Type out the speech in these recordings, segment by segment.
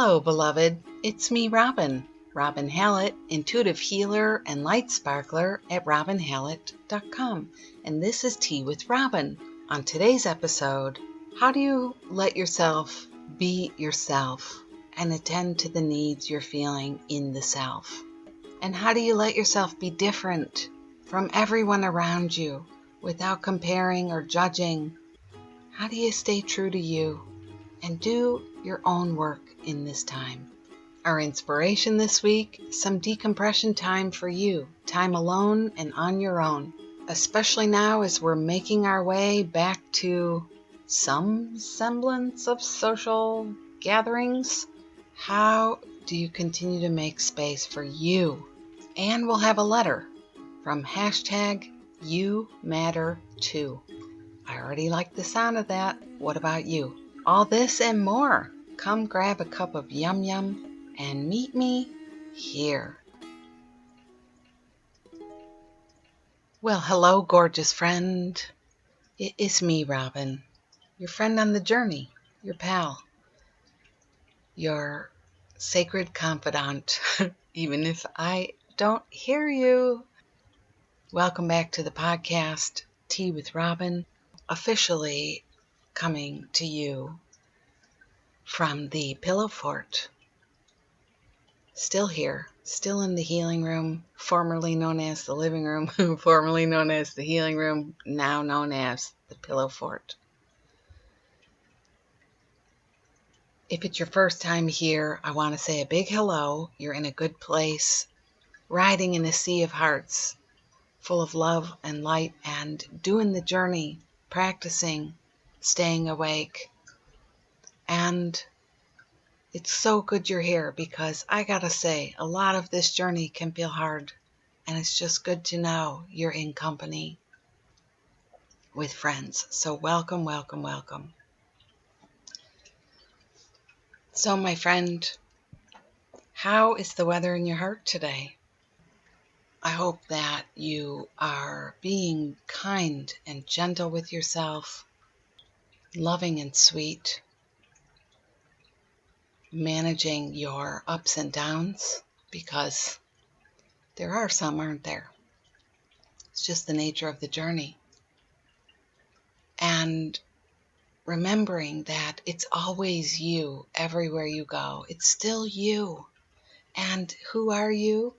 Hello, beloved. It's me, Robin Hallett, intuitive healer and light sparkler at robinhallett.com. And this is Tea with Robin. On today's episode, how do you let yourself be yourself and attend to the needs you're feeling in the self? And how do you let yourself be different from everyone around you without comparing or judging? How do you stay true to you and do your own work in this time? Our inspiration this week, some decompression time for you, time alone and on your own, especially now as we're making our way back to some semblance of social gatherings. How do you continue to make space for you? And we'll have a letter from #YouMatterToo. I already like the sound of that. What about you? All this and more. Come grab a cup of yum yum and meet me here. Well, hello, gorgeous friend. It is me, Robin, your friend on the journey, your pal, your sacred confidant, even if I don't hear you. Welcome back to the podcast, Tea with Robin, officially coming to you from the Pillow Fort. Still here, still in the healing room, formerly known as the living room, formerly known as the healing room, now known as the Pillow Fort. If it's your first time here, I want to say a big hello. You're in a good place, riding in a sea of hearts, full of love and light, and doing the journey, practicing, staying awake. And it's so good you're here, because I gotta say, a lot of this journey can feel hard, and it's just good to know you're in company with friends. So welcome, welcome, welcome. So my friend, how is the weather in your heart today? I hope that you are being kind and gentle with yourself, loving and sweet, managing your ups and downs, because there are some, aren't there? It's just the nature of the journey. And remembering that it's always you everywhere you go. It's still you. And who are you?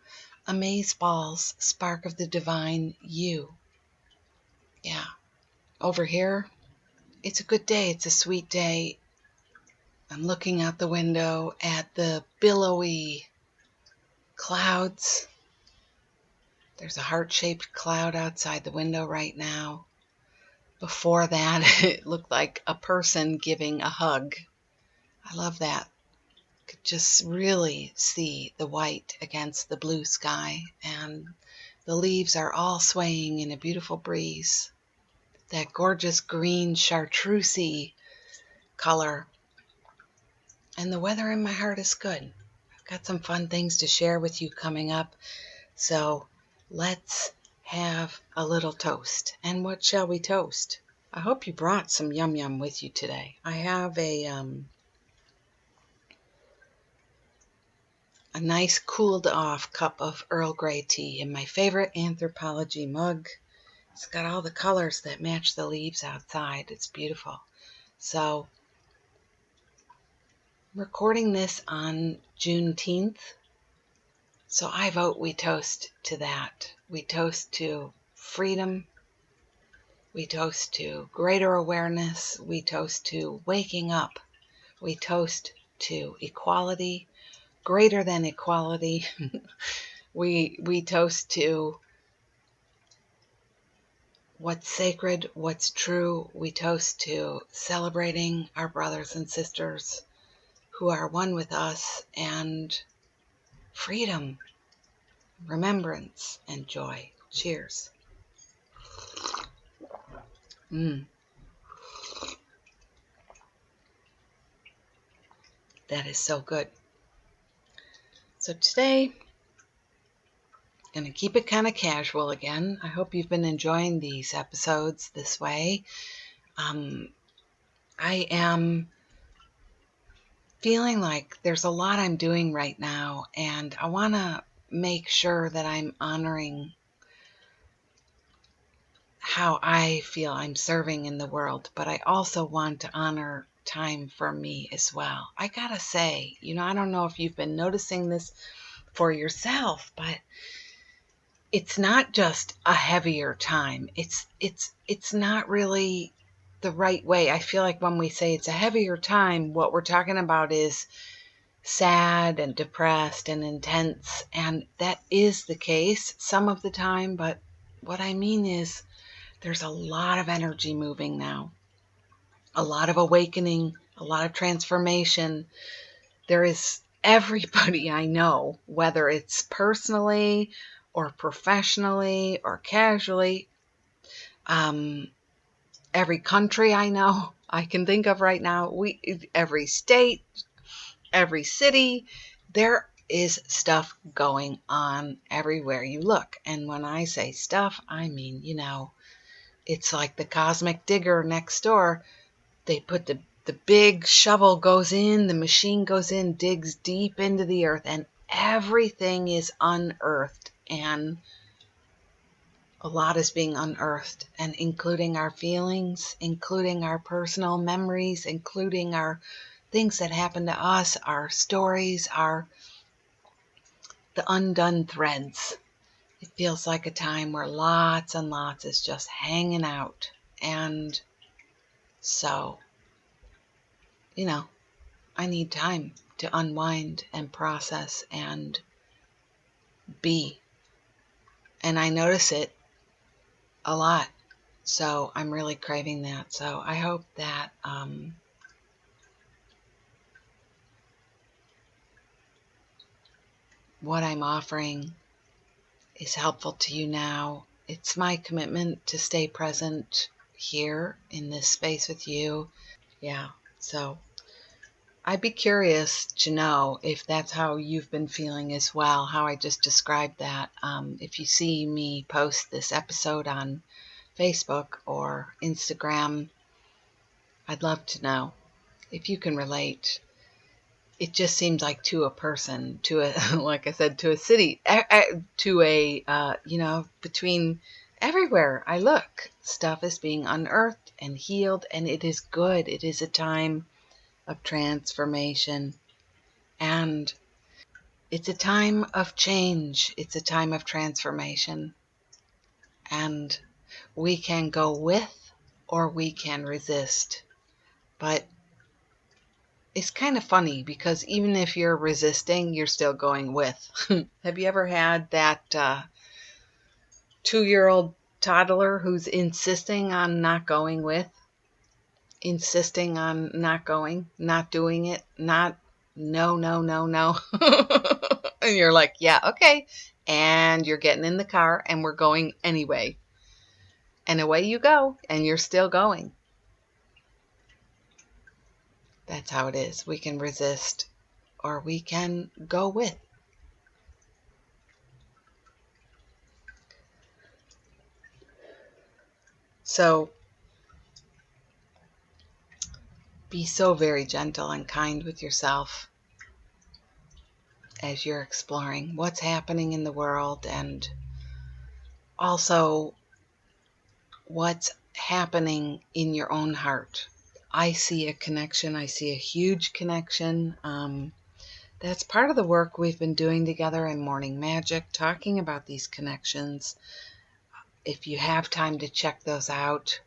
Amazeballs, spark of the divine you. Yeah. Over here, it's a good day. It's a sweet day. I'm looking out the window at the billowy clouds. There's a heart-shaped cloud outside the window right now. Before that, it looked like a person giving a hug. I love that. Could just really see the white against the blue sky, and the leaves are all swaying in a beautiful breeze. That gorgeous green chartreuse color. And the weather in my heart is good. I've got some fun things to share with you coming up. So let's have a little toast. And what shall we toast? I hope you brought some yum yum with you today. I have a nice cooled off cup of Earl Grey tea in my favorite anthropology mug. It's got all the colors that match the leaves outside. It's beautiful. So I'm recording this on Juneteenth. So I vote we toast to that. We toast to freedom. We toast to greater awareness. We toast to waking up. We toast to equality, greater than equality. We toast to what's sacred, what's true. We toast to celebrating our brothers and sisters who are one with us, and freedom, remembrance, and joy. Cheers. That is so good. So today, I'm going to keep it kind of casual again. I hope you've been enjoying these episodes this way. I am feeling like there's a lot I'm doing right now, and I want to make sure that I'm honoring how I feel I'm serving in the world, but I also want to honor time for me as well. I gotta say, I don't know if you've been noticing this for yourself, but it's not just a heavier time. It's not really the right way. I feel like when we say it's a heavier time, what we're talking about is sad and depressed and intense, and that is the case some of the time, but what I mean is there's a lot of energy moving now, a lot of awakening, a lot of transformation. There is everybody I know, whether it's personally or professionally or casually, every country I can think of right now, every state, every city, there is stuff going on everywhere you look. And when I say stuff, I mean, it's like the cosmic digger next door. They put the big shovel goes in, the machine goes in, digs deep into the earth, and everything is unearthed. And a lot is being unearthed, and including our feelings, including our personal memories, including our things that happen to us, our stories, the undone threads. It feels like a time where lots and lots is just hanging out. And so, I need time to unwind and process and be. And I notice it a lot. So I'm really craving that. So I hope that what I'm offering is helpful to you now. It's my commitment to stay present here in this space with you. Yeah. So I'd be curious to know if that's how you've been feeling as well, how I just described that. If you see me post this episode on Facebook or Instagram, I'd love to know if you can relate. It just seems like to a person, like I said, to a city, to between everywhere I look, stuff is being unearthed and healed, and it is good. It is a time of transformation, and it's a time of change. It's a time of transformation, and we can go with or we can resist. But it's kind of funny because even if you're resisting, you're still going with. Have you ever had that 2-year-old toddler who's insisting on not going with, insisting on not going, not doing it, no, no, no, no. And you're like, yeah, okay. And you're getting in the car and we're going anyway. And away you go, and you're still going. That's how it is. We can resist or we can go with. So be so very gentle and kind with yourself as you're exploring what's happening in the world, and also what's happening in your own heart. I see a connection. I see a huge connection. That's part of the work we've been doing together in Morning Magic, talking about these connections. If you have time to check those out,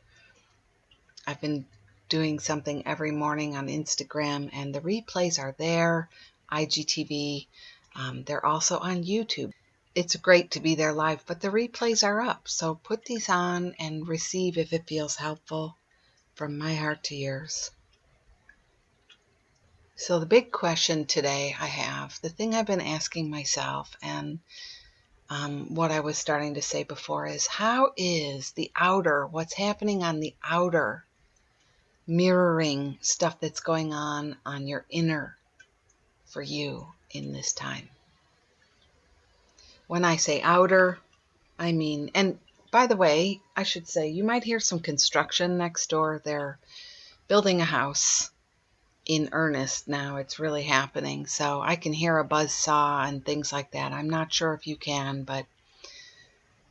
I've been doing something every morning on Instagram, and the replays are there, IGTV. They're also on YouTube. It's great to be there live, but the replays are up. So put these on and receive if it feels helpful, from my heart to yours. So the big question today I have, the thing I've been asking myself, and what I was starting to say before, is how is the outer, what's happening on the outer, mirroring stuff that's going on your inner for you in this time? When I say outer, I mean, and by the way, I should say, you might hear some construction next door. They're building a house, in earnest now. It's really happening. So I can hear a buzz saw and things like that. I'm not sure if you can, but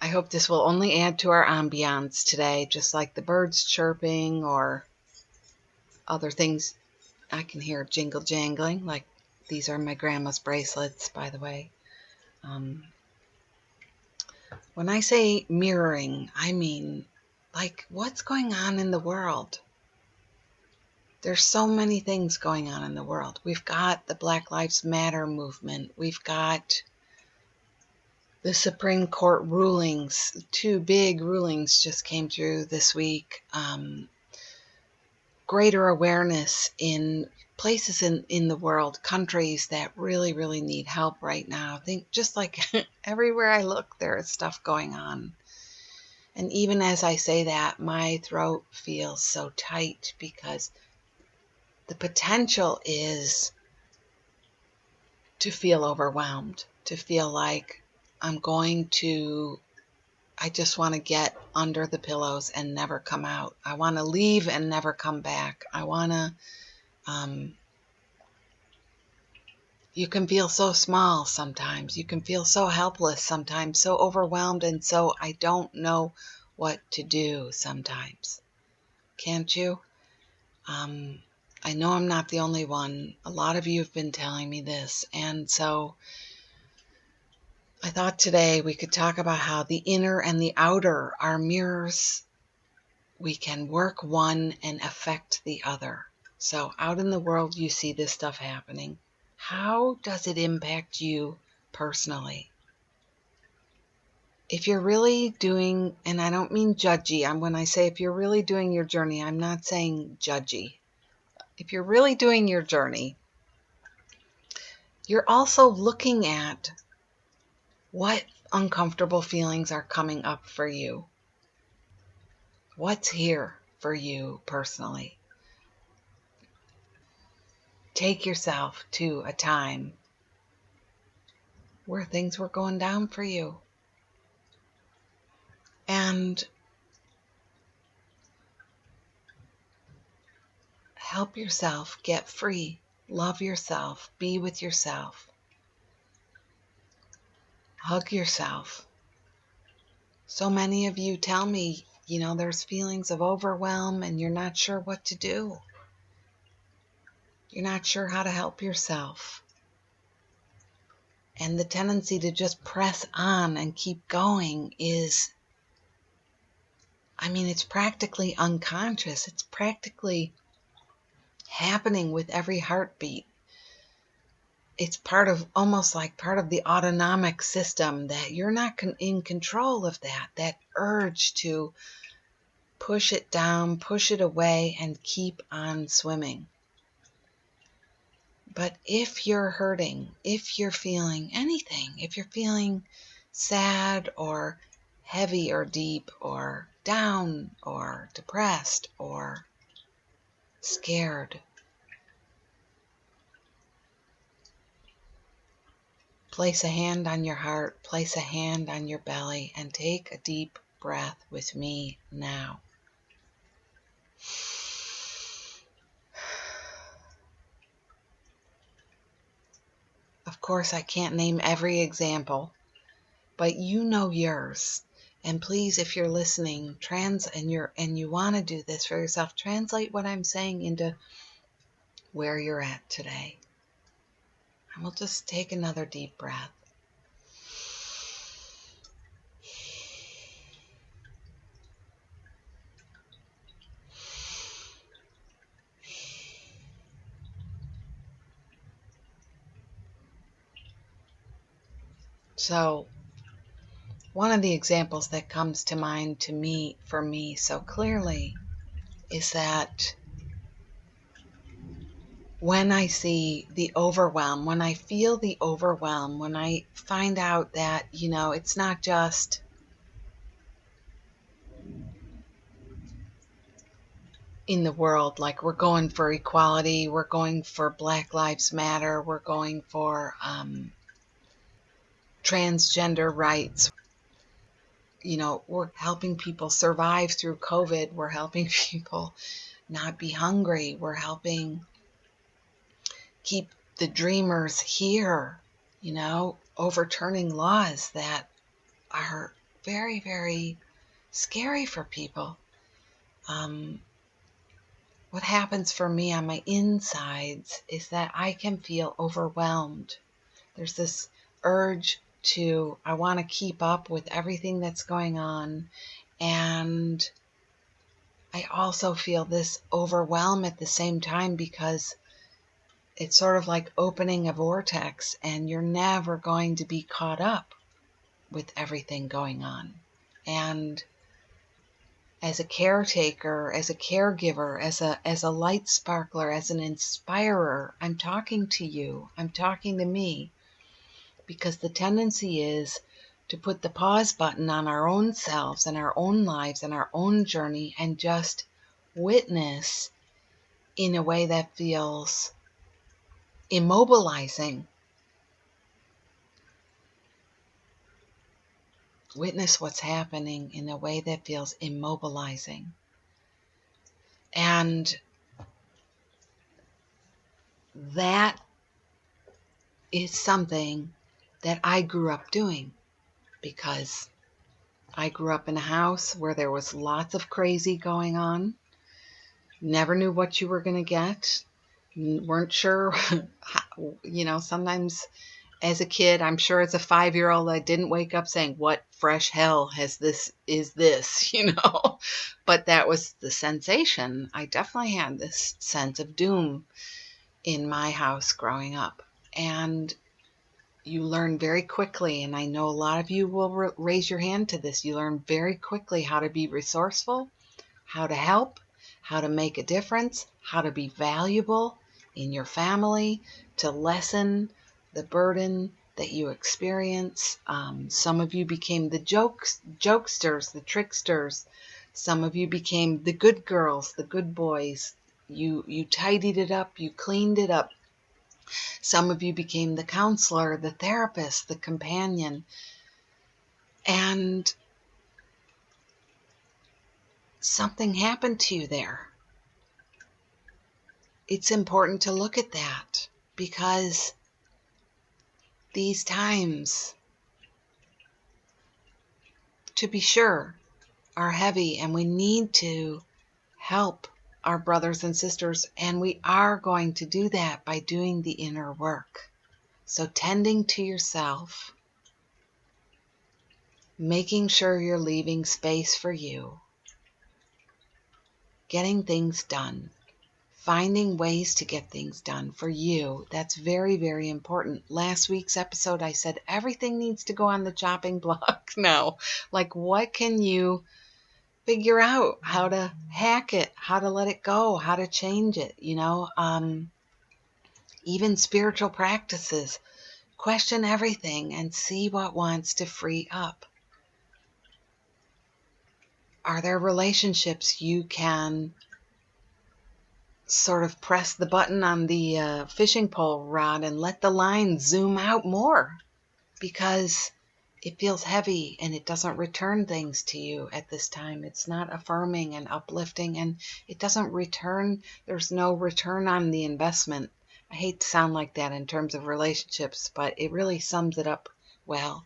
I hope this will only add to our ambiance today, just like the birds chirping or other things. I can hear jingle jangling, like these are my grandma's bracelets, by the way. When I say mirroring, I mean, like, what's going on in the world? There's so many things going on in the world. We've got the Black Lives Matter movement. We've got the Supreme Court rulings. 2 big rulings just came through this week. Greater awareness in places in the world, countries that really, really need help right now. I think just like everywhere I look, there is stuff going on. And even as I say that, my throat feels so tight because the potential is to feel overwhelmed, to feel like I just want to get under the pillows and never come out. I want to leave and never come back. I want to, you can feel so small sometimes. You can feel so helpless sometimes, so overwhelmed, and so I don't know what to do sometimes. Can't you? I know I'm not the only one. A lot of you have been telling me this. And so I thought today we could talk about how the inner and the outer are mirrors. We can work one and affect the other. So out in the world, you see this stuff happening. How does it impact you personally? If you're really doing, and I don't mean judgy, when I say if you're really doing your journey, I'm not saying judgy. If you're really doing your journey, you're also looking at what uncomfortable feelings are coming up for you. What's here for you personally? Take yourself to a time where things were going down for you. And help yourself get free. Love yourself. Be with yourself. Hug yourself. So many of you tell me, there's feelings of overwhelm and you're not sure what to do. You're not sure how to help yourself. And the tendency to just press on and keep going is, it's practically unconscious. It's practically happening with every heartbeat. It's almost like part of the autonomic system that you're not in control of that urge to push it down, push it away, and keep on swimming. But if you're hurting, if you're feeling anything, if you're feeling sad or heavy or deep or down or depressed or scared, place a hand on your heart, place a hand on your belly, and take a deep breath with me now. Of course, I can't name every example, but you know yours. And please, if you're listening, and you want to do this for yourself, translate what I'm saying into where you're at today. And we'll just take another deep breath. So, one of the examples that comes to mind for me so clearly is that when I see the overwhelm, when I feel the overwhelm, when I find out that, it's not just in the world, like we're going for equality, we're going for Black Lives Matter, we're going for transgender rights. We're helping people survive through COVID. We're helping people not be hungry. We're helping keep the dreamers here, overturning laws that are very, very scary for people. What happens for me on my insides is that I can feel overwhelmed. There's this urge I want to keep up with everything that's going on. And I also feel this overwhelm at the same time because it's sort of like opening a vortex and you're never going to be caught up with everything going on. And as a caretaker, as a caregiver, as a light sparkler, as an inspirer, I'm talking to you. I'm talking to me. Because the tendency is to put the pause button on our own selves and our own lives and our own journey and just witness in a way that feels immobilizing. Witness what's happening in a way that feels immobilizing. And that is something that I grew up doing because I grew up in a house where there was lots of crazy going on. Never knew what you were going to get. Weren't sure. Sometimes as a kid, I'm sure as a 5-year-old, I didn't wake up saying, what fresh hell is this, But that was the sensation. I definitely had this sense of doom in my house growing up. And you learn very quickly, and I know a lot of you will raise your hand to this, you learn very quickly how to be resourceful, how to help, how to make a difference, how to be valuable in your family, to lessen the burden that you experience. Some of you became the jokesters, the tricksters. Some of you became the good girls, the good boys. You tidied it up, you cleaned it up. Some of you became the counselor, the therapist, the companion. And something happened to you there. It's important to look at that because these times, to be sure, are heavy and we need to help our brothers and sisters, and we are going to do that by doing the inner work. So tending to yourself, making sure you're leaving space for you, getting things done, finding ways to get things done for you. That's very, very important. Last week's episode, I said everything needs to go on the chopping block now. Like, what can you figure out? How to hack it, how to let it go, how to change it, even spiritual practices. Question everything and see what wants to free up. Are there relationships you can sort of press the button on the fishing pole rod and let the line zoom out more because it feels heavy and it doesn't return things to you at this time. It's not affirming and uplifting, and it doesn't return. There's no return on the investment. I hate to sound like that in terms of relationships, but it really sums it up well.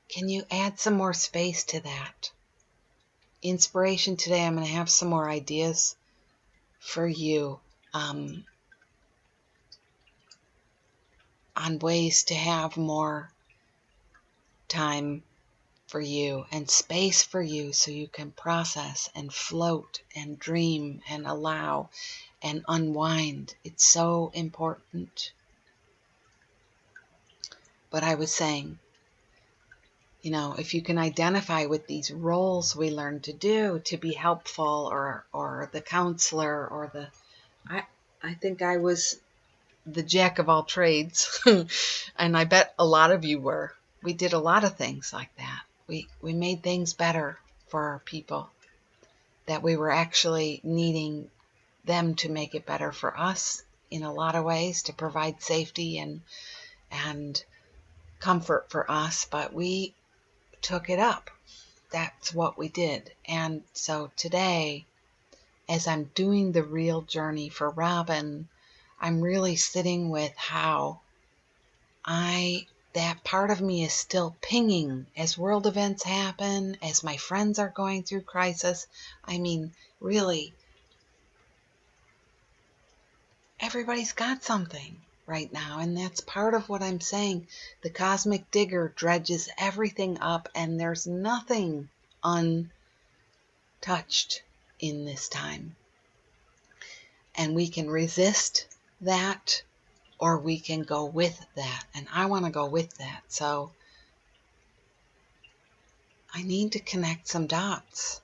Can you add some more space to that? Inspiration today, I'm going to have some more ideas for you on ways to have more time for you and space for you so you can process and float and dream and allow and unwind. It's so important. But I was saying, if you can identify with these roles we learn to do to be helpful or the counselor or I think I was the jack of all trades and I bet a lot of you were. We did a lot of things like that. We made things better for our people, that we were actually needing them to make it better for us in a lot of ways, to provide safety and comfort for us, but we took it up. That's what we did. And so today, as I'm doing the real journey for Robin, I'm really sitting with how that part of me is still pinging as world events happen, as my friends are going through crisis. I mean, really, everybody's got something right now, and that's part of what I'm saying. The cosmic digger dredges everything up, and there's nothing untouched in this time. And we can resist that, or we can go with that. And I want to go with that. So I need to connect some dots.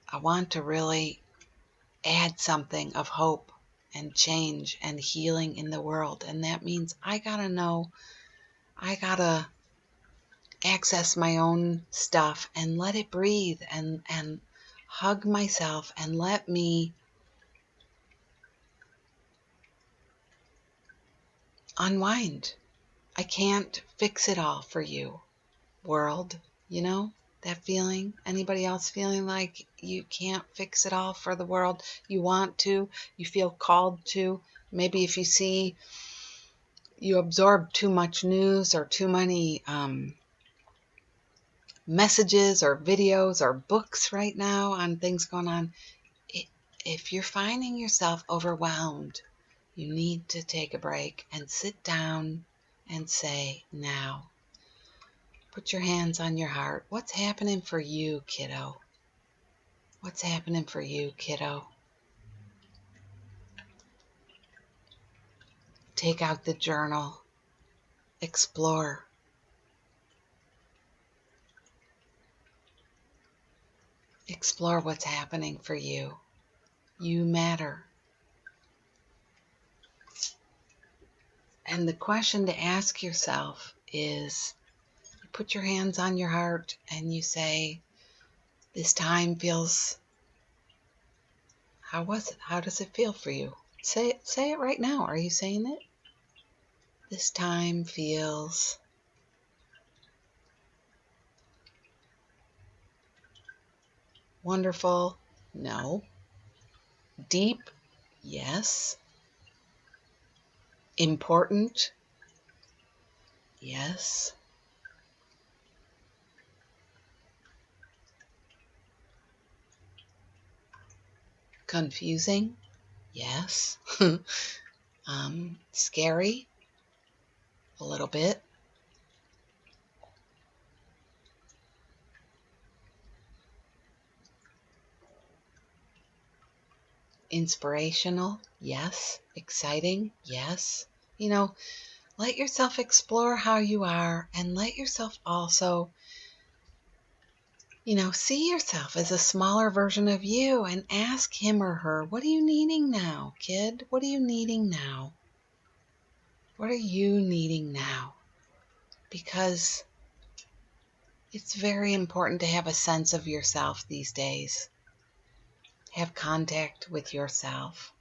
I want to really add something of hope and change and healing in the world. And that means I gotta know, I gotta access my own stuff and let it breathe and hug myself and let me unwind. I can't fix it all for you, world. You know that feeling? Anybody else feeling like you can't fix it all for the world? You want to, you feel called to. Maybe if you see you absorb too much news or too many messages or videos or books right now on things going on. If you're finding yourself overwhelmed, you need to take a break and sit down and say, now, put your hands on your heart. What's happening for you, kiddo? What's happening for you, kiddo? Take out the journal. Explore. Explore what's happening for you. You matter. And the question to ask yourself is, you put your hands on your heart and you say, this time feels, how was it? How does it feel for you? Say it right now. Are you saying it? This time feels wonderful. No. Deep. Yes. Important. Yes. Confusing. Yes. Scary. A little bit. Inspirational. Yes. Exciting. Yes. You know, let yourself explore how you are, and let yourself also, see yourself as a smaller version of you and ask him or her, what are you needing now, kid? What are you needing now? What are you needing now? Because it's very important to have a sense of yourself these days. Have contact with yourself.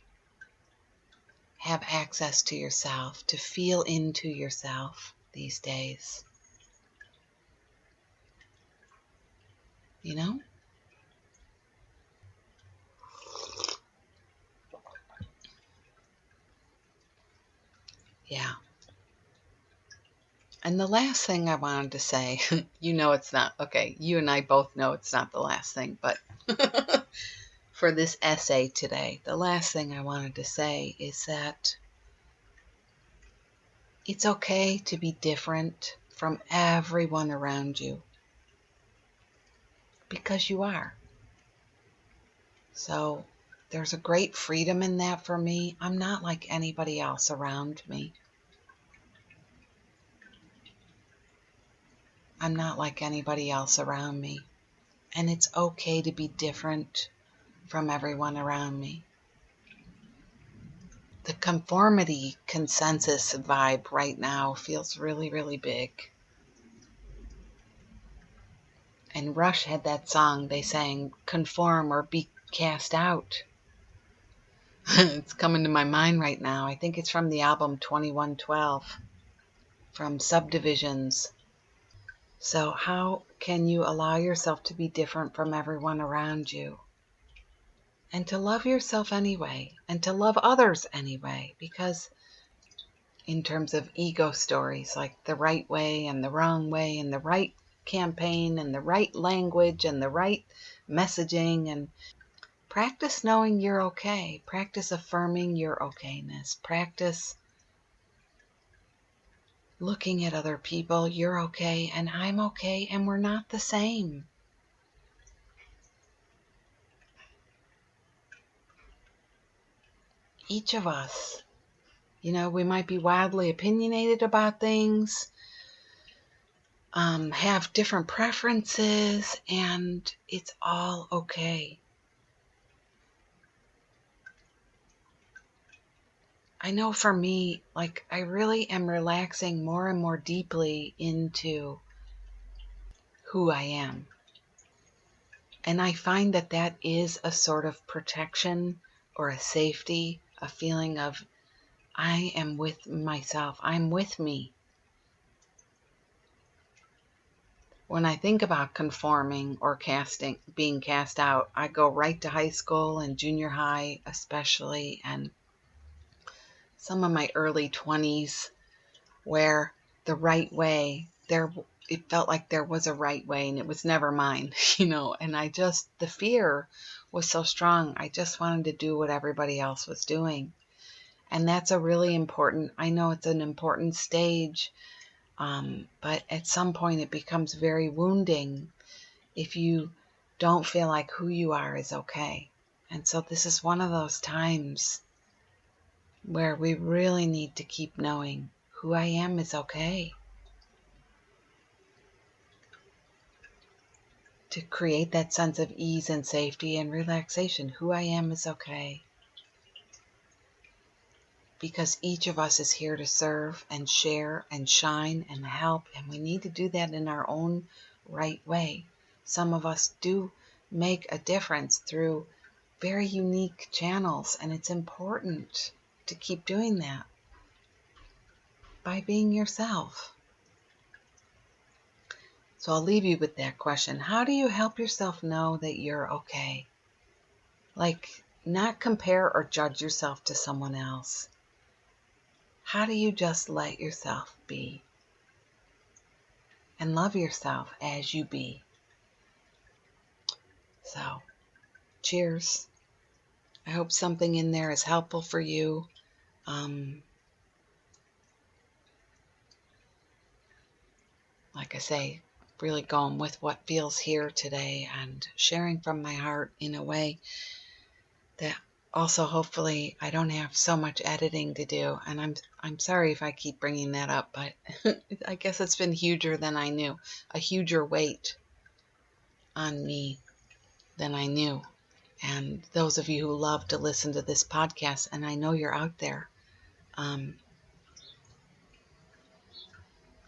Have access to yourself, to feel into yourself these days. You know? Yeah. And the last thing I wanted to say, it's not, okay, you and I both know it's not the last thing, but for this essay today, the last thing I wanted to say is that it's okay to be different from everyone around you, because you are. So there's a great freedom in that for me. I'm not like anybody else around me. I'm not like anybody else around me. And it's okay to be different from everyone around me. The conformity consensus vibe right now feels really, really big. And Rush had that song, they sang, conform or be cast out. It's coming to my mind right now. I think it's from the album 2112, from Subdivisions. So how can you allow yourself to be different from everyone around you? and to love yourself anyway, and to love others anyway, because in terms of ego stories, like the right way and the wrong way, and the right campaign and the right language and the right messaging, and practice knowing you're okay. Practice affirming your okayness. Practice looking at other people. You're okay and I'm okay and we're not the same. Each of us, we might be wildly opinionated about things, have different preferences, and it's all okay. I know for me, like, I really am relaxing more and more deeply into who I am. And I find that that is a sort of protection or a safety, a feeling of I am with myself. I'm with me. When I think about conforming or being cast out, I go right to high school and junior high especially, and some of my early 20s, where the right way, it felt like there was a right way and it was never mine, and the fear was so strong. I just wanted to do what everybody else was doing. And that's I know it's an important stage, but at some point it becomes very wounding if you don't feel like who you are is okay. And so this is one of those times where we really need to keep knowing who I am is okay. To create that sense of ease and safety and relaxation. Who I am is okay. Because each of us is here to serve and share and shine and help, and we need to do that in our own right way. Some of us do make a difference through very unique channels, and it's important to keep doing that by being yourself. So I'll leave you with that question. How do you help yourself know that you're okay? Like, not compare or judge yourself to someone else. How do you just let yourself be and love yourself as you be? So, cheers. I hope something in there is helpful for you. Like I say, really going with what feels here today and sharing from my heart in a way that also hopefully I don't have so much editing to do. And I'm sorry if I keep bringing that up, but I guess it's been huger than I knew, a huger weight on me than I knew. And those of you who love to listen to this podcast, and I know you're out there,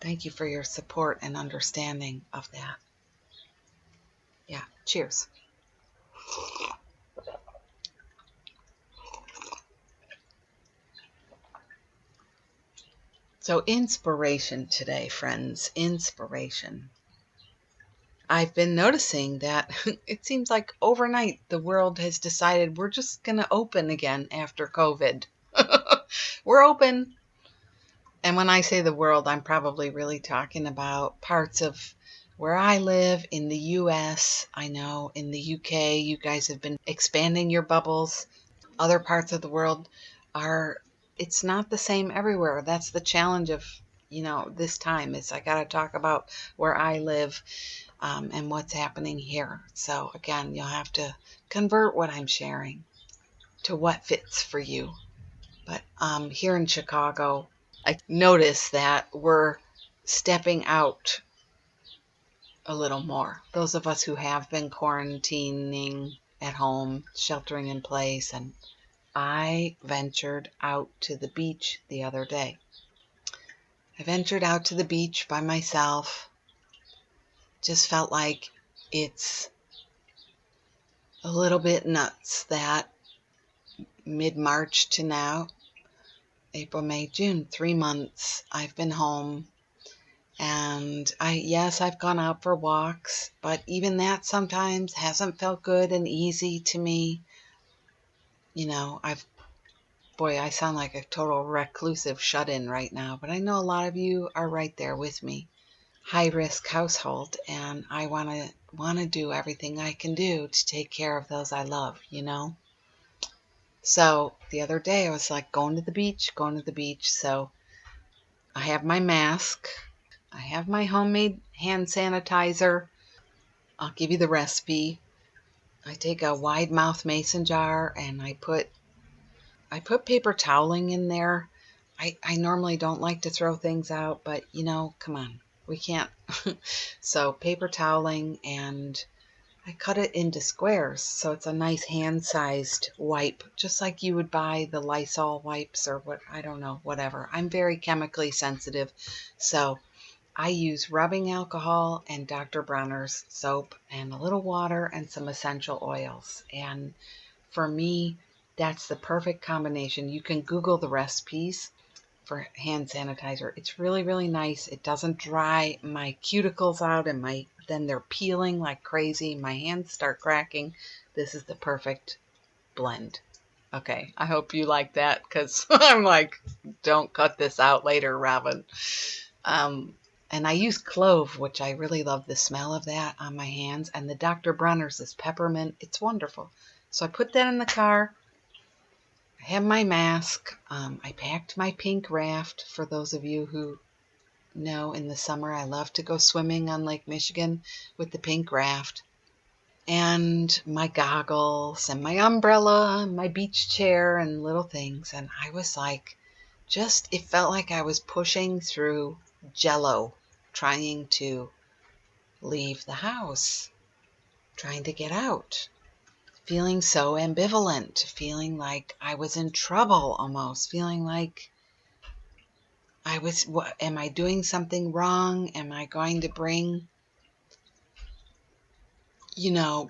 thank you for your support and understanding of that. Yeah, cheers. So inspiration today, friends, inspiration. I've been noticing that it seems like overnight the world has decided we're just going to open again after COVID. We're open. And when I say the world, I'm probably really talking about parts of where I live in the US. I know in the UK, you guys have been expanding your bubbles. Other parts of the world it's not the same everywhere. That's the challenge of, this time is I got to talk about where I live and what's happening here. So again, you'll have to convert what I'm sharing to what fits for you. But here in Chicago, I notice that we're stepping out a little more. Those of us who have been quarantining at home, sheltering in place, and I ventured out to the beach the other day. I ventured out to the beach by myself. Just felt like it's a little bit nuts that mid-March to now, April, May, June, 3 months, I've been home. And I've gone out for walks, but even that sometimes hasn't felt good and easy to me. boy, I sound like a total reclusive shut-in right now, but I know a lot of you are right there with me. High-risk household, and I want to do everything I can do to take care of those I love. So the other day I was like going to the beach. So I have my mask. I have my homemade hand sanitizer. I'll give you the recipe. I take a wide mouth mason jar and I put paper toweling in there. I normally don't like to throw things out, but come on, we can't. So paper toweling, and I cut it into squares so it's a nice hand-sized wipe, just like you would buy the Lysol wipes or what, I don't know, whatever. I'm very chemically sensitive, so I use rubbing alcohol and Dr. Bronner's soap and a little water and some essential oils. And for me, that's the perfect combination. You can Google the recipes for hand sanitizer. It's really, really nice. It doesn't dry my cuticles out and then they're peeling like crazy. My hands start cracking. This is the perfect blend. Okay, I hope you like that, because I'm like, don't cut this out later, Robin. And I use clove, which I really love the smell of that on my hands. And the Dr. Bronner's is peppermint. It's wonderful. So I put that in the car. I have my mask. I packed my pink raft. For those of you who know, in the summer I love to go swimming on Lake Michigan with the pink raft. And my goggles and my umbrella and my beach chair and little things. And I was like, it felt like I was pushing through Jello, trying to leave the house, trying to get out. Feeling so ambivalent, feeling like I was in trouble almost, feeling like am I doing something wrong? Am I going to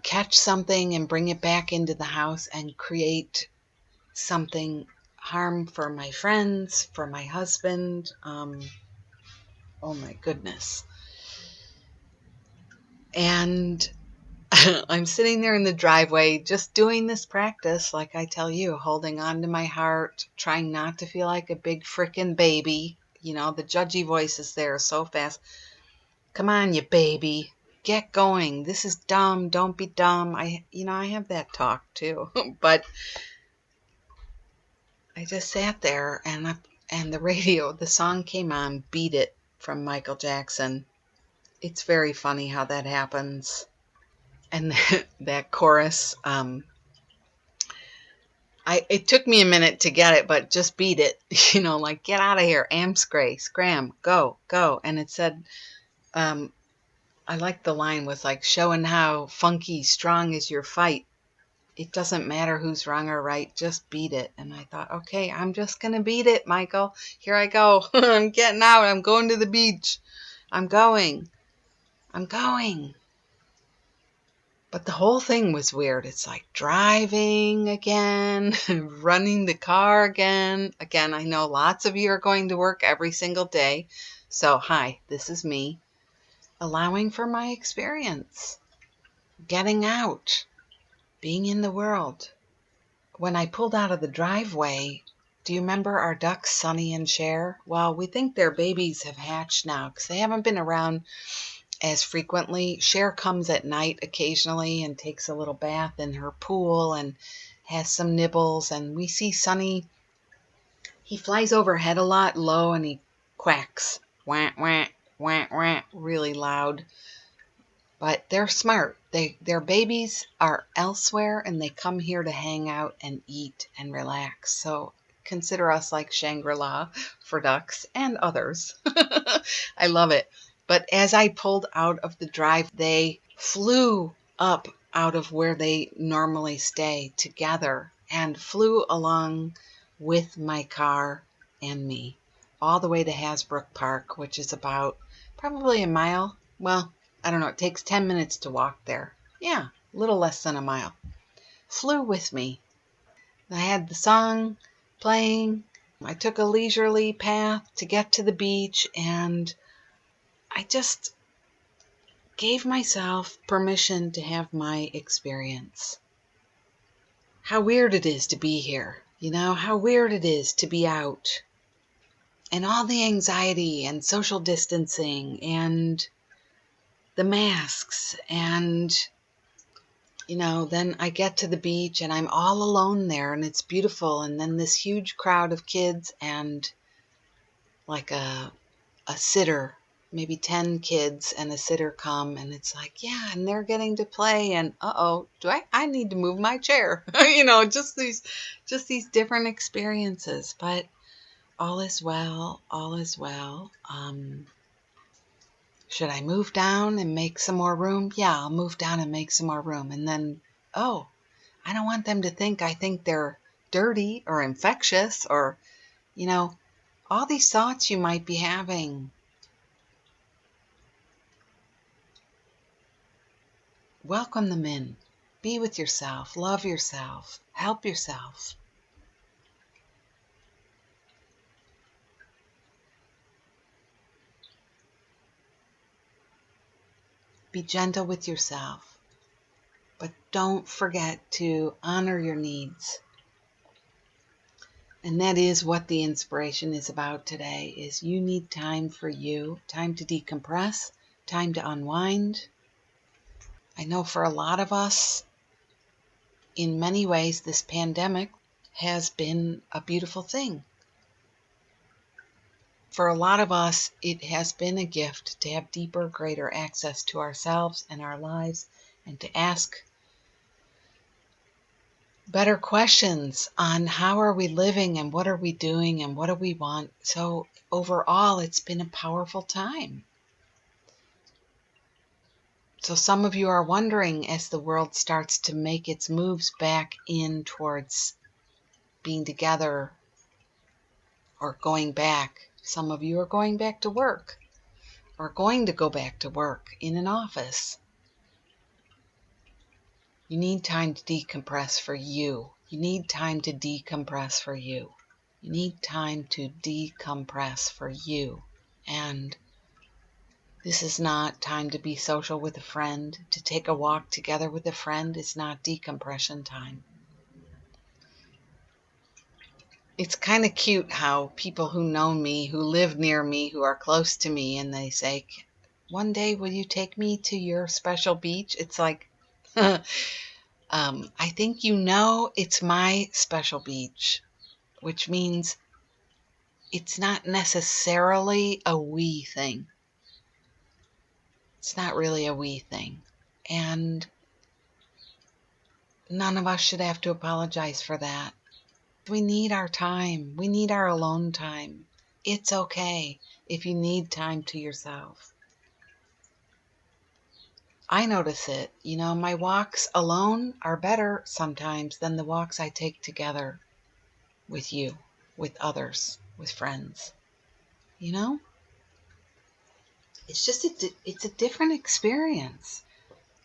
catch something and bring it back into the house and create something harm for my friends, for my husband? Oh my goodness. And I'm sitting there in the driveway just doing this practice, like I tell you, holding on to my heart, trying not to feel like a big frickin' baby. The judgy voice is there so fast. Come on, you baby. Get going. This is dumb. Don't be dumb. I have that talk too. But I just sat there and the song came on, Beat It from Michael Jackson. It's very funny how that happens. And that chorus, it took me a minute to get it, but just beat it, like get out of here, scray, scram, go. And it said, I like the line was like, showing how funky strong is your fight. It doesn't matter who's wrong or right, just beat it. And I thought, okay, I'm just going to beat it, Michael. Here I go. I'm getting out. I'm going to the beach. I'm going. But the whole thing was weird. It's like driving again, running the car again. Again, I know lots of you are going to work every single day. So, hi, this is me. Allowing for my experience. Getting out. Being in the world. When I pulled out of the driveway, do you remember our ducks, Sunny and Cher? Well, we think their babies have hatched now because they haven't been around as frequently. Cher comes at night occasionally and takes a little bath in her pool and has some nibbles. And we see Sunny, he flies overhead a lot low and he quacks, wah, wah, wah, wah, really loud. But they're smart. Their babies are elsewhere and they come here to hang out and eat and relax. So consider us like Shangri-La for ducks and others. I love it. But as I pulled out of the drive, they flew up out of where they normally stay together and flew along with my car and me all the way to Hasbrook Park, which is about probably a mile. Well, I don't know. It takes 10 minutes to walk there. Yeah, a little less than a mile. Flew with me. I had the song playing. I took a leisurely path to get to the beach, and I just gave myself permission to have my experience. how weird it is to be here, how weird it is to be out. And all the anxiety and social distancing and the masks and, then I get to the beach and I'm all alone there and it's beautiful. And then this huge crowd of kids and like a sitter, maybe 10 kids and a sitter come and it's like, yeah, and they're getting to play and I need to move my chair. Just these different experiences, but all is well, all is well. Should I move down and make some more room? Yeah, I'll move down and make some more room. And then, I don't want them to think I think they're dirty or infectious or, all these thoughts you might be having. Welcome them in. Be with yourself. Love yourself. Help yourself. Be gentle with yourself. But don't forget to honor your needs. And that is what the inspiration is about today, is you need time for you, time to decompress, time to unwind. I know for a lot of us, in many ways, this pandemic has been a beautiful thing. For a lot of us, it has been a gift to have deeper, greater access to ourselves and our lives and to ask better questions on how are we living and what are we doing and what do we want. So overall, it's been a powerful time. So some of you are wondering, as the world starts to make its moves back in towards being together or going back, some of you are going back to work or going to go back to work in an office. You need time to decompress for you. You need time to decompress for you. You need time to decompress for you. And this is not time to be social with a friend. To take a walk together with a friend is not decompression time. It's kind of cute how people who know me, who live near me, who are close to me, and they say, one day will you take me to your special beach? It's like, I think it's my special beach, which means it's not necessarily a we thing. It's not really a we thing. And none of us should have to apologize for that. We need our time. We need our alone time. It's okay if you need time to yourself. I notice it. My walks alone are better sometimes than the walks I take together with you, with others, with friends. It's just it's a different experience.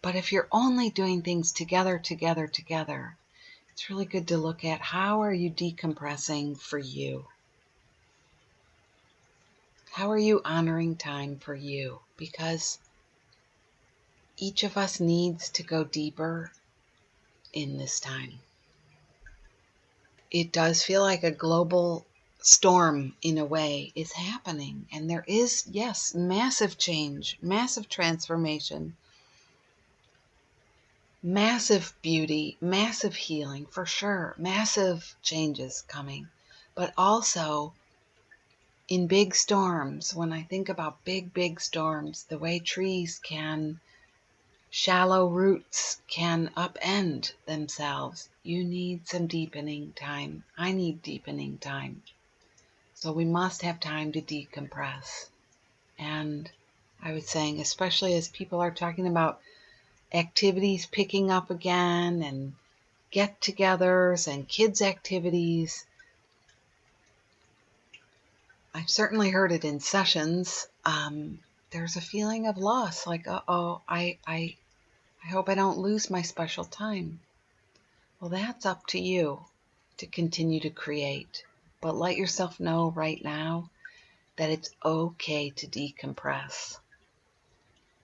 But if you're only doing things together, it's really good to look at how are you decompressing for you? How are you honoring time for you? Because each of us needs to go deeper in this time. It does feel like a global storm, in a way, is happening. And there is, yes, massive change, massive transformation, massive beauty, massive healing, for sure, massive changes coming. But also, in big storms, when I think about big storms, the way trees shallow roots can upend themselves, you need some deepening time. I need deepening time. So we must have time to decompress. And I was saying, especially as people are talking about activities picking up again and get-togethers and kids' activities, I've certainly heard it in sessions. There's a feeling of loss, like, I hope I don't lose my special time. Well, that's up to you to continue to create. But let yourself know right now that it's okay to decompress.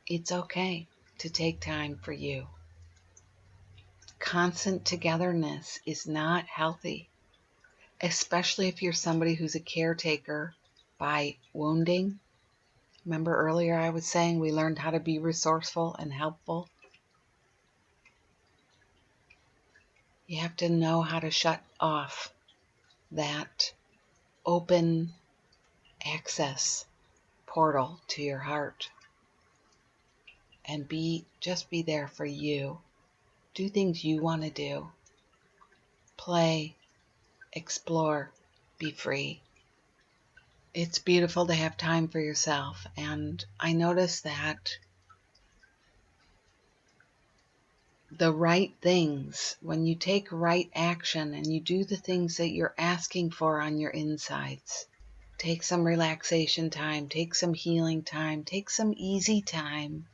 It's okay to take time for you. constant togetherness is not healthy, especially if you're somebody who's a caretaker by wounding. Remember earlier I was saying we learned how to be resourceful and helpful? You have to know how to shut off that open access portal to your heart and just be there for you. Do things you want to do. Play, explore, be free. It's beautiful to have time for yourself, and I notice that the right things, when you take right action and you do the things that you're asking for on your insides, take some relaxation time, take some healing time, take some easy time.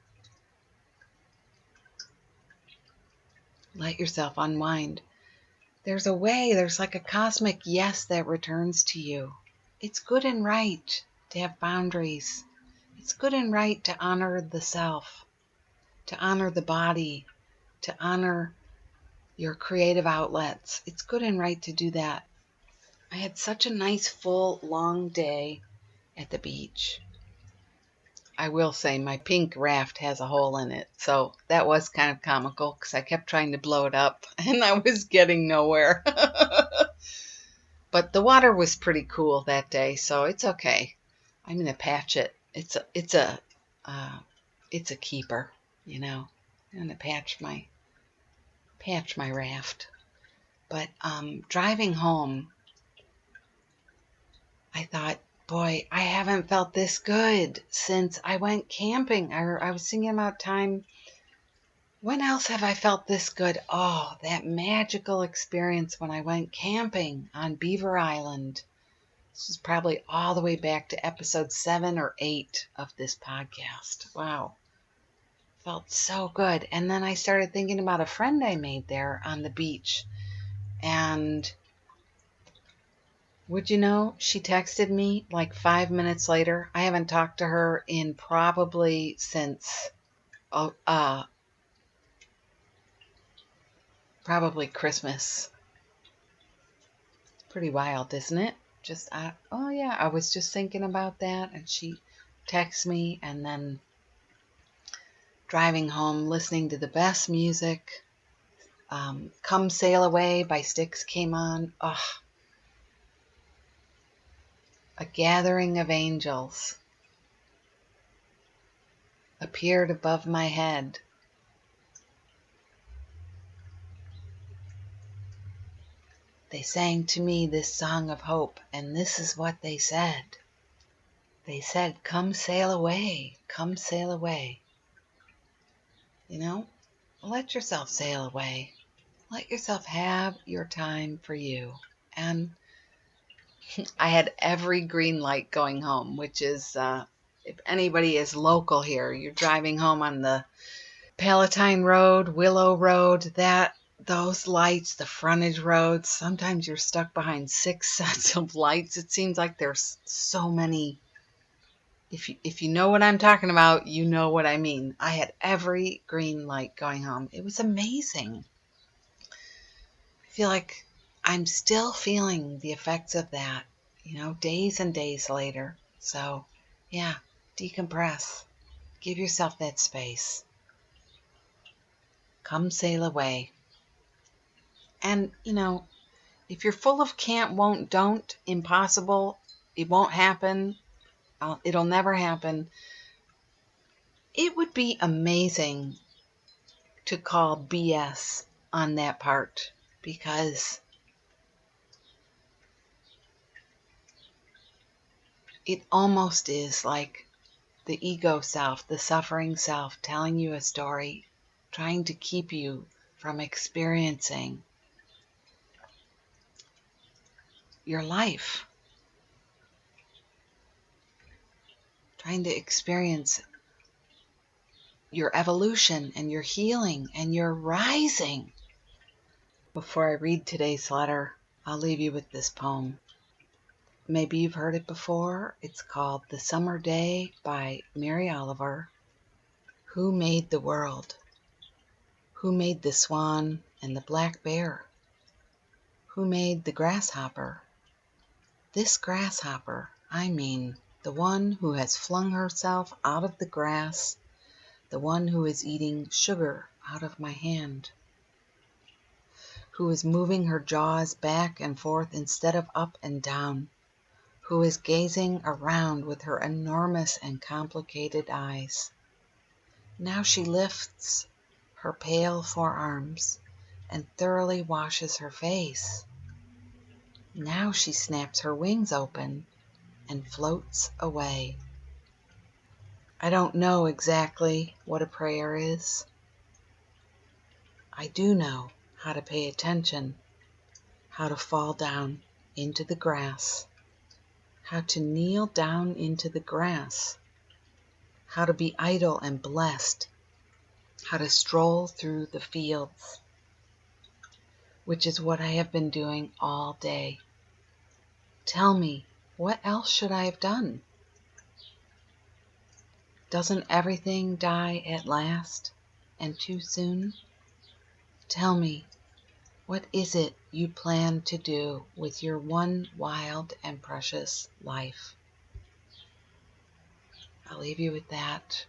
Let yourself unwind. There's a way, there's like a cosmic yes that returns to you. It's good and right to have boundaries. It's good and right to honor the self, to honor the body, to honor your creative outlets. It's good and right to do that. I had such a nice, full, long day at the beach. I will say my pink raft has a hole in it, so that was kind of comical because I kept trying to blow it up and I was getting nowhere. But the water was pretty cool that day, so it's okay. I'm gonna patch it. It's a keeper, you know. I'm gonna patch my raft. But driving home, I thought, boy, I haven't felt this good since I went camping. I was thinking about time. When else have I felt this good? Oh, that magical experience when I went camping on Beaver Island. This is probably all the way back to episode 7 or 8 of this podcast. Wow. Felt so good. And then I started thinking about a friend I made there on the beach. And would you know, she texted me like 5 minutes later. I haven't talked to her in probably since probably Christmas. Pretty wild, isn't it? Oh yeah, I was just thinking about that, and she texted me, and then driving home, listening to the best music. Come Sail Away by Styx came on. Oh, a gathering of angels appeared above my head. They sang to me this song of hope, and this is what they said. They said, come sail away, come sail away. You know, let yourself sail away. Let yourself have your time for you. And I had every green light going home, which is, if anybody is local here, you're driving home on the Palatine Road, Willow Road, those lights, the frontage roads, sometimes you're stuck behind 6 sets of lights. It seems like there's so many. If you know what I'm talking about, you know what I mean. I had every green light going home. It was amazing. I feel like I'm still feeling the effects of that, days and days later. So, yeah, decompress. Give yourself that space. Come sail away. And, if you're full of can't, won't, don't, impossible, it won't happen, it'll never happen, it would be amazing to call BS on that part, because it almost is like the ego self, the suffering self, telling you a story, trying to keep you from experiencing your life, trying to experience your evolution and your healing and your rising. Before I read today's letter, I'll leave you with this poem. Maybe you've heard it before. It's called The Summer Day by Mary Oliver. Who made the world? Who made the swan, and the black bear? Who made the grasshopper? This grasshopper, I mean, the one who has flung herself out of the grass, the one who is eating sugar out of my hand, who is moving her jaws back and forth instead of up and down, who is gazing around with her enormous and complicated eyes. Now she lifts her pale forearms and thoroughly washes her face. Now she snaps her wings open and floats away. I don't know exactly what a prayer is. I do know how to pay attention, how to fall down into the grass, how to kneel down into the grass, how to be idle and blessed, how to stroll through the fields, which is what I have been doing all day. Tell me, what else should I have done? Doesn't everything die at last, and too soon? Tell me, what is it you plan to do with your one wild and precious life? I'll leave you with that.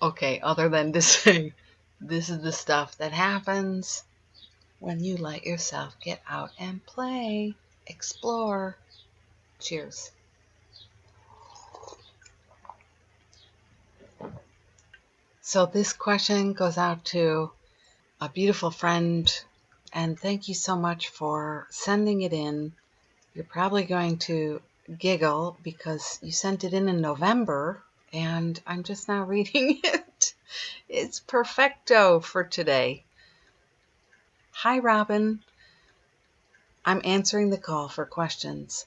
Okay, other than to say, this is the stuff that happens when you let yourself get out and play, explore. Cheers. So this question goes out to a beautiful friend, and thank you so much for sending it in. You're probably going to giggle because you sent it in November, and I'm just now reading it. It's perfecto for today. Hi, Robin. I'm answering the call for questions.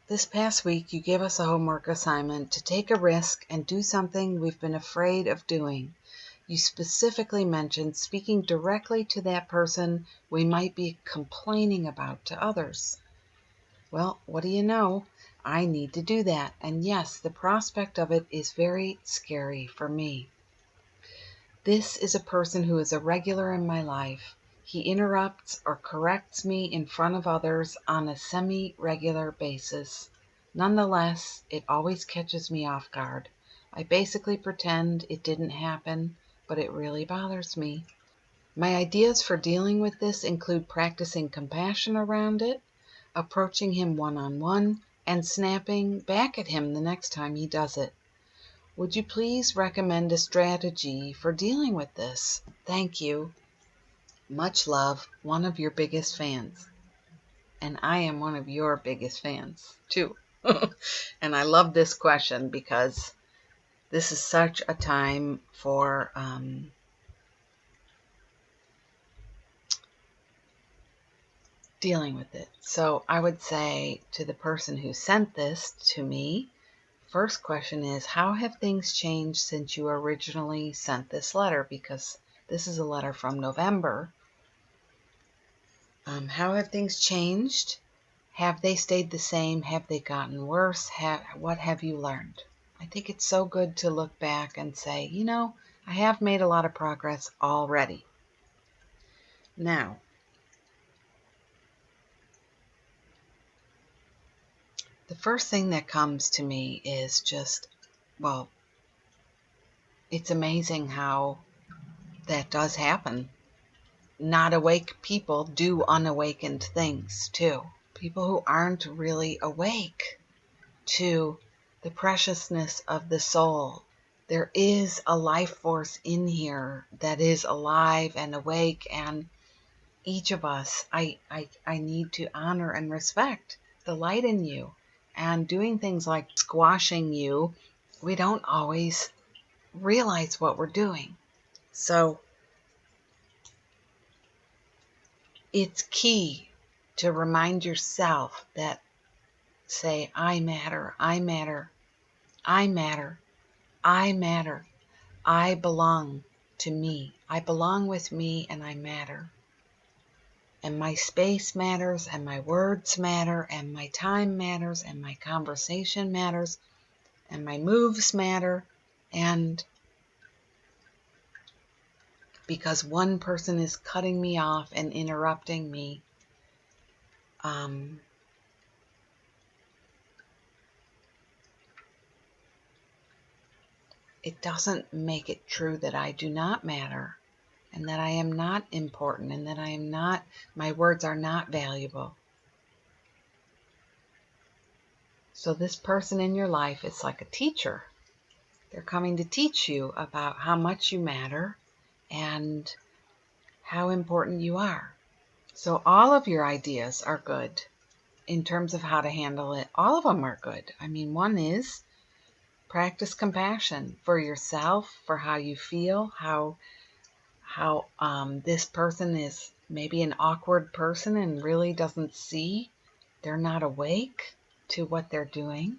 This past week, you gave us a homework assignment to take a risk and do something we've been afraid of doing. You specifically mentioned speaking directly to that person we might be complaining about to others. Well, what do you know? I need to do that. And yes, the prospect of it is very scary for me. This is a person who is a regular in my life. He interrupts or corrects me in front of others on a semi-regular basis. Nonetheless, it always catches me off guard. I basically pretend it didn't happen, but it really bothers me. My ideas for dealing with this include practicing compassion around it, approaching him one-on-one, and snapping back at him the next time he does it. Would you please recommend a strategy for dealing with this? Thank you. Much love, one of your biggest fans. And I am one of your biggest fans, too. And I love this question because this is such a time for dealing with it. So I would say to the person who sent this to me, first question is, how have things changed since you originally sent this letter? Because this is a letter from November. How have things changed? Have they stayed the same? Have they gotten worse? What have you learned? I think it's so good to look back and say, I have made a lot of progress already. Now, the first thing that comes to me is just, it's amazing how that does happen. Not awake people do unawakened things too. People who aren't really awake to the preciousness of the soul. There is a life force in here that is alive and awake, and each of us, I need to honor and respect the light in you. And doing things like squashing you, we don't always realize what we're doing. So it's key to remind yourself that, say, I matter, I matter, I matter, I matter, I belong to me, I belong with me, and I matter. And my space matters, and my words matter, and my time matters, and my conversation matters, and my moves matter, And because one person is cutting me off and interrupting me, it doesn't make it true that I do not matter, and that I am not important, and that my words are not valuable. So this person in your life is like a teacher. They're coming to teach you about how much you matter and how important you are. So all of your ideas are good in terms of how to handle it. All of them are good. I mean, one is practice compassion for yourself, for how you feel, how this person is maybe an awkward person and really doesn't see. They're not awake to what they're doing.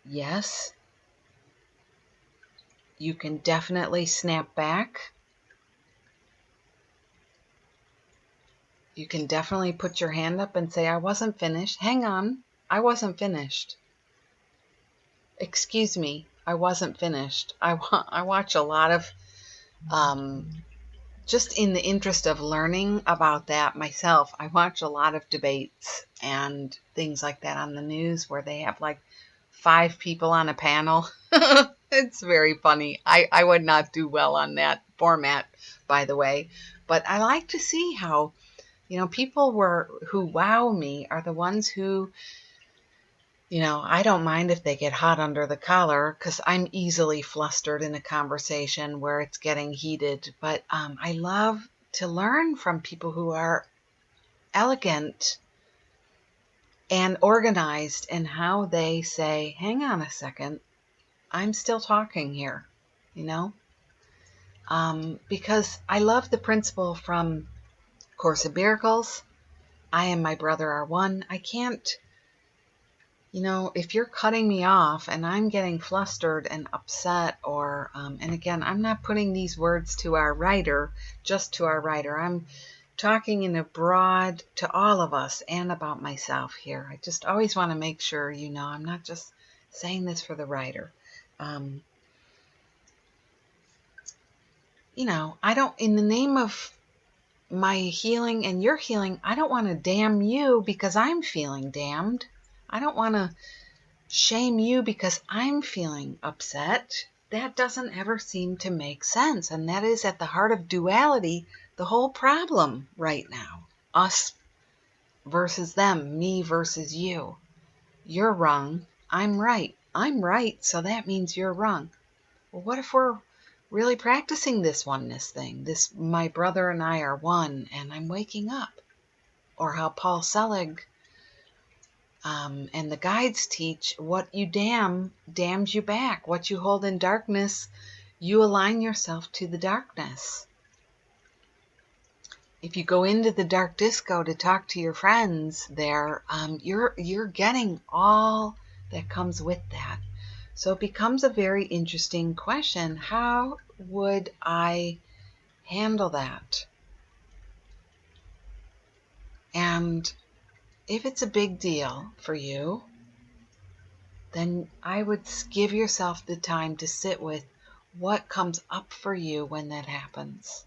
Yes, you can definitely snap back. You can definitely put your hand up and say, I wasn't finished. Hang on, I wasn't finished. Excuse me, I wasn't finished. I watch a lot of, just in the interest of learning about that myself, I watch a lot of debates and things like that on the news where they have like 5 people on a panel. It's very funny. I would not do well on that format, by the way. But I like to see how, people who wow me are the ones who, I don't mind if they get hot under the collar because I'm easily flustered in a conversation where it's getting heated. But I love to learn from people who are elegant and organized in how they say, hang on a second, I'm still talking here, because I love the principle from Course of Miracles. I and my brother are one. I can't, if you're cutting me off and I'm getting flustered and upset, or, and again, I'm not putting these words to our writer, just to our writer. I'm talking in a broad to all of us and about myself here. I just always want to make sure, I'm not just saying this for the writer. I don't, in the name of my healing and your healing, I don't want to damn you because I'm feeling damned. I don't want to shame you because I'm feeling upset. That doesn't ever seem to make sense. And that is at the heart of duality, the whole problem right now. Us versus them, me versus you. You're wrong, I'm right. I'm right, so that means you're wrong. Well, what if we're really practicing this oneness thing? This, my brother and I are one, and I'm waking up. Or how Paul Selig and the guides teach, what you damns you back. What you hold in darkness, you align yourself to the darkness. If you go into the dark disco to talk to your friends there, you're getting all that comes with that. So it becomes a very interesting question. How would I handle that? And if it's a big deal for you, then I would give yourself the time to sit with what comes up for you when that happens.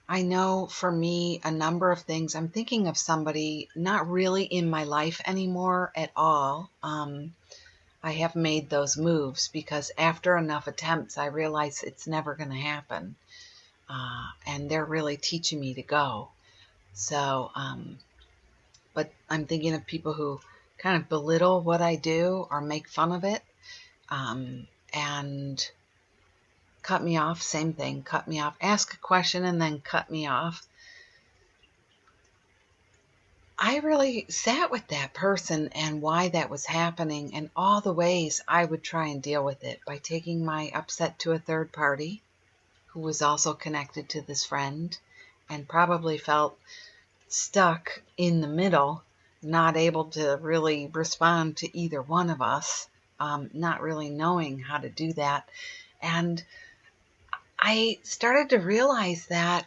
I know for me, a number of things. I'm thinking of somebody not really in my life anymore at all. I have made those moves because after enough attempts, I realize it's never going to happen. And they're really teaching me to go. So, but I'm thinking of people who kind of belittle what I do or make fun of it. And cut me off, same thing, cut me off. Ask a question and then cut me off. I really sat with that person and why that was happening and all the ways I would try and deal with it by taking my upset to a third party who was also connected to this friend and probably felt stuck in the middle, not able to really respond to either one of us, not really knowing how to do that. And I started to realize that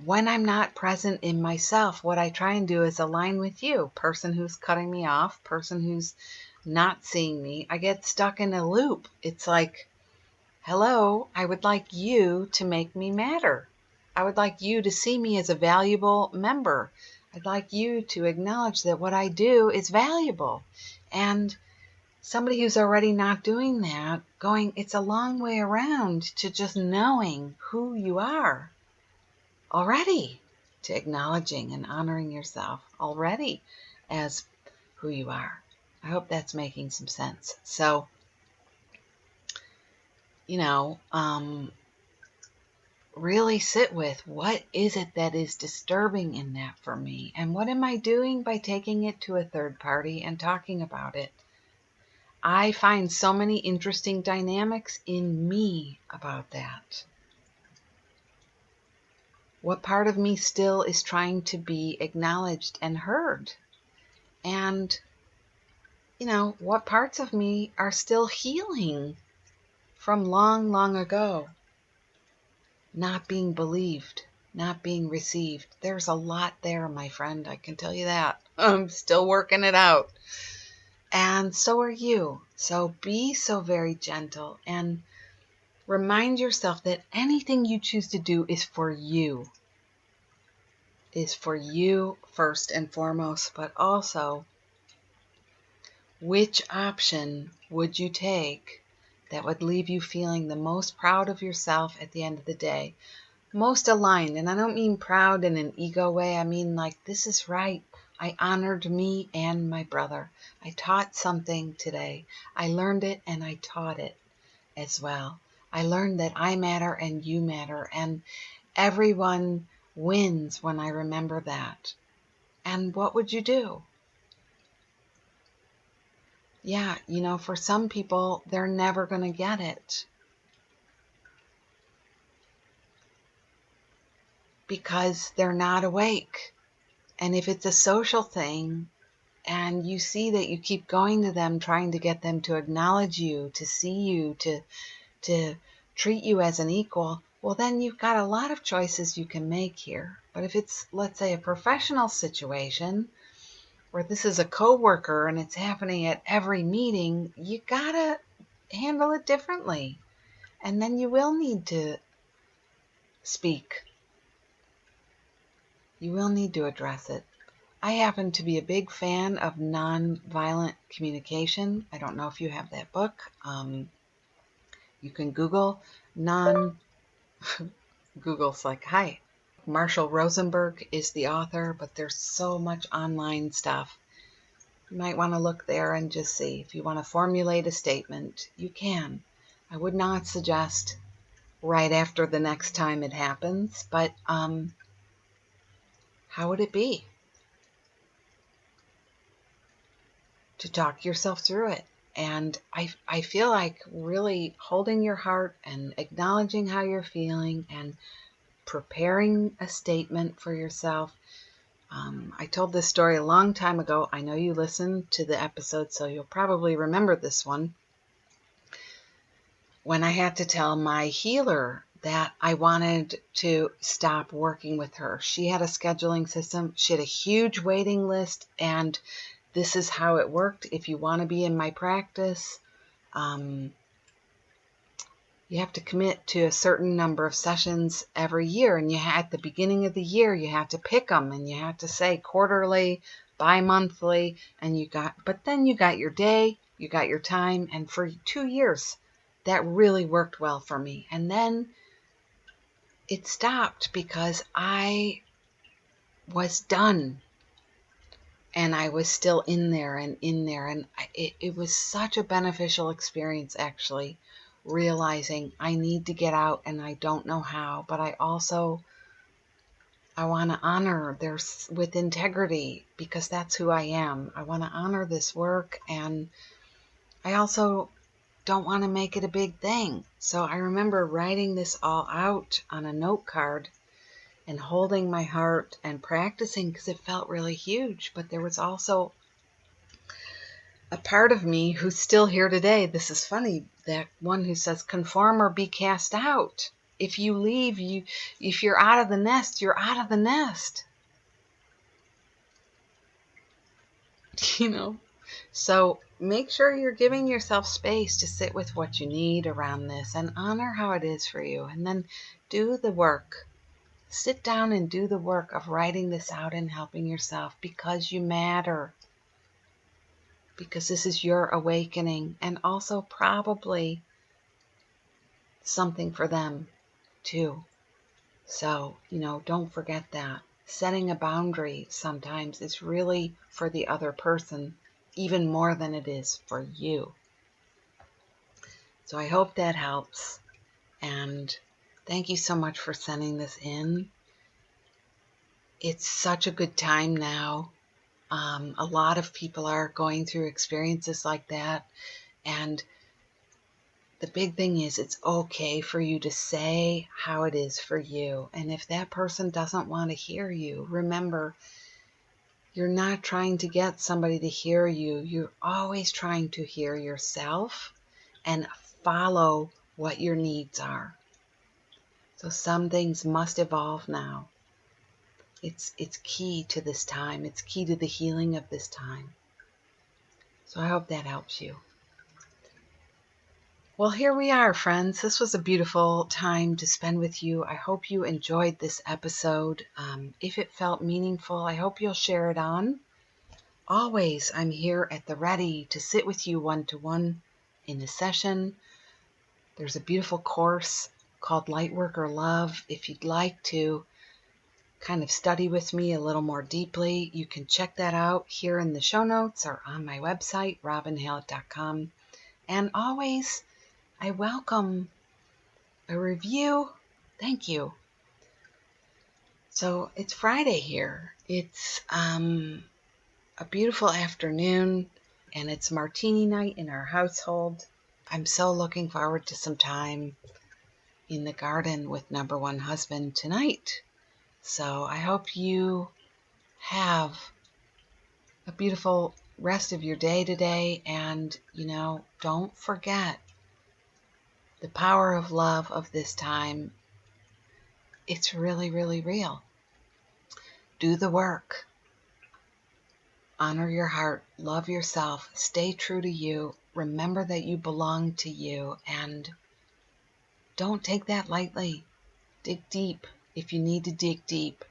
when I'm not present in myself, what I try and do is align with you, person who's cutting me off, person who's not seeing me. I get stuck in a loop. It's like, hello, I would like you to make me matter. I would like you to see me as a valuable member. I'd like you to acknowledge that what I do is valuable. And somebody who's already not doing that, going, it's a long way around to just knowing who you are already, to acknowledging and honoring yourself already as who you are. I hope that's making some sense. So, really sit with, what is it that is disturbing in that for me? And what am I doing by taking it to a third party and talking about it? I find so many interesting dynamics in me about that. What part of me still is trying to be acknowledged and heard? And, what parts of me are still healing from long, long ago? Not being believed, not being received. There's a lot there, my friend. I can tell you that. I'm still working it out. And so are you. So be so very gentle and remind yourself that anything you choose to do is for you. Is for you first and foremost, but also, which option would you take that would leave you feeling the most proud of yourself at the end of the day? Most aligned. And I don't mean proud in an ego way. I mean like, this is right. I honored me and my brother. I taught something today. I learned it and I taught it as well. I learned that I matter and you matter. And everyone wins when I remember that. And what would you do? Yeah, for some people, they're never going to get it. Because they're not awake. And if it's a social thing, and you see that you keep going to them, trying to get them to acknowledge you, to see you, to treat you as an equal, well, then you've got a lot of choices you can make here. But if it's, let's say, a professional situation where this is a coworker and it's happening at every meeting, you gotta handle it differently. And then you will need to speak. You will need to address it. I happen to be a big fan of nonviolent communication. I don't know if you have that book. You can Google Google's like, hi. Marshall Rosenberg is the author, but there's so much online stuff. You might want to look there and just see. If you want to formulate a statement, you can. I would not suggest right after the next time it happens, but how would it be to talk yourself through it? And I feel like really holding your heart and acknowledging how you're feeling and preparing a statement for yourself. I told this story a long time ago. I know you listened to the episode, so you'll probably remember this one. When I had to tell my healer that I wanted to stop working with her. She had a scheduling system. She had a huge waiting list, and this is how it worked. If you want to be in my practice, you have to commit to a certain number of sessions every year. And at the beginning of the year, you have to pick them, and you have to say quarterly, bi-monthly, but then you got your day, you got your time, and for 2 years, that really worked well for me. And then it stopped because I was done. And I was still in there. And it was such a beneficial experience, actually, realizing I need to get out and I don't know how, but I want to honor this with integrity because that's who I am. I want to honor this work, and I also don't want to make it a big thing. So I remember writing this all out on a note card and holding my heart and practicing because it felt really huge. But there was also a part of me who's still here today. This is funny, that one who says, conform or be cast out. If you leave, if you're out of the nest, you're out of the nest. You know? So make sure you're giving yourself space to sit with what you need around this and honor how it is for you. And then do the work. Sit down and do the work of writing this out and helping yourself, because you matter. Because this is your awakening, and also probably something for them too. So, don't forget that. Setting a boundary sometimes is really for the other person, even more than it is for you. So I hope that helps. And thank you so much for sending this in. It's such a good time now. A lot of people are going through experiences like that. And the big thing is, it's okay for you to say how it is for you. And if that person doesn't want to hear you, remember, you're not trying to get somebody to hear you. You're always trying to hear yourself and follow what your needs are. So some things must evolve now. It's key to this time. It's key to the healing of this time. So I hope that helps you. Well, here we are, friends. This was a beautiful time to spend with you. I hope you enjoyed this episode. If it felt meaningful, I hope you'll share it on. Always, I'm here at the ready to sit with you one-to-one in a session. There's a beautiful course called Lightwork or Love. If you'd like to kind of study with me a little more deeply, you can check that out here in the show notes or on my website, robinhallett.com. And always, I welcome a review. Thank you. So it's Friday here. It's a beautiful afternoon, and it's martini night in our household. I'm so looking forward to some time in the garden with number one husband tonight. So I hope you have a beautiful rest of your day today. And, don't forget the power of love of this time. It's really, really real. Do the work. Honor your heart. Love yourself. Stay true to you. Remember that you belong to you. And don't take that lightly. Dig deep if you need to dig deep.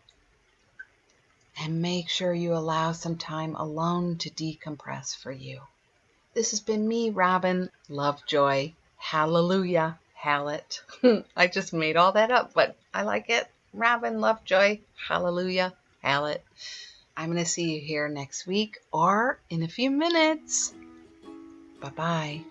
And make sure you allow some time alone to decompress for you. This has been me, Robin. Love, joy, hallelujah, Hallett. I just made all that up, but I like it. Robin, love, joy, hallelujah, Hallett. I'm going to see you here next week or in a few minutes. Bye-bye.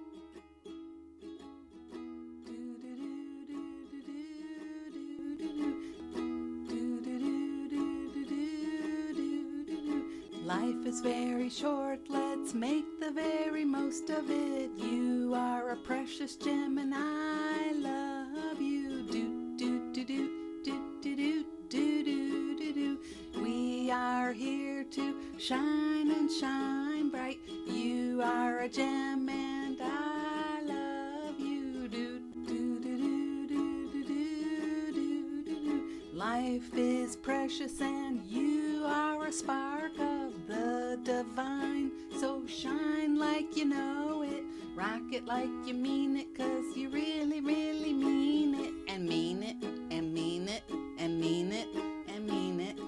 Life is very short, let's make the very most of it. You are a precious gem and I love you. Do do do do do do do do do do do. We are here to shine and shine bright. You are a gem and I love you. Do do do do do do do do do. Life is precious and you are a spark of the divine. So shine like you know it, rock it like you mean it, 'cause you really, really mean it, and mean it, and mean it, and mean it, and mean it.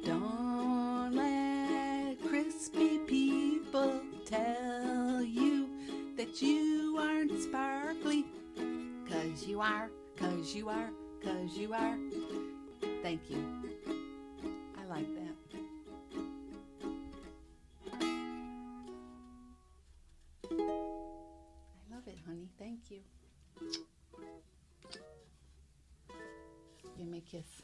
Don't let crispy people tell you that you aren't sparkly, 'cause you are, 'cause you are, 'cause you are. Thank you. I like that. I love it, honey. Thank you. Give me a kiss.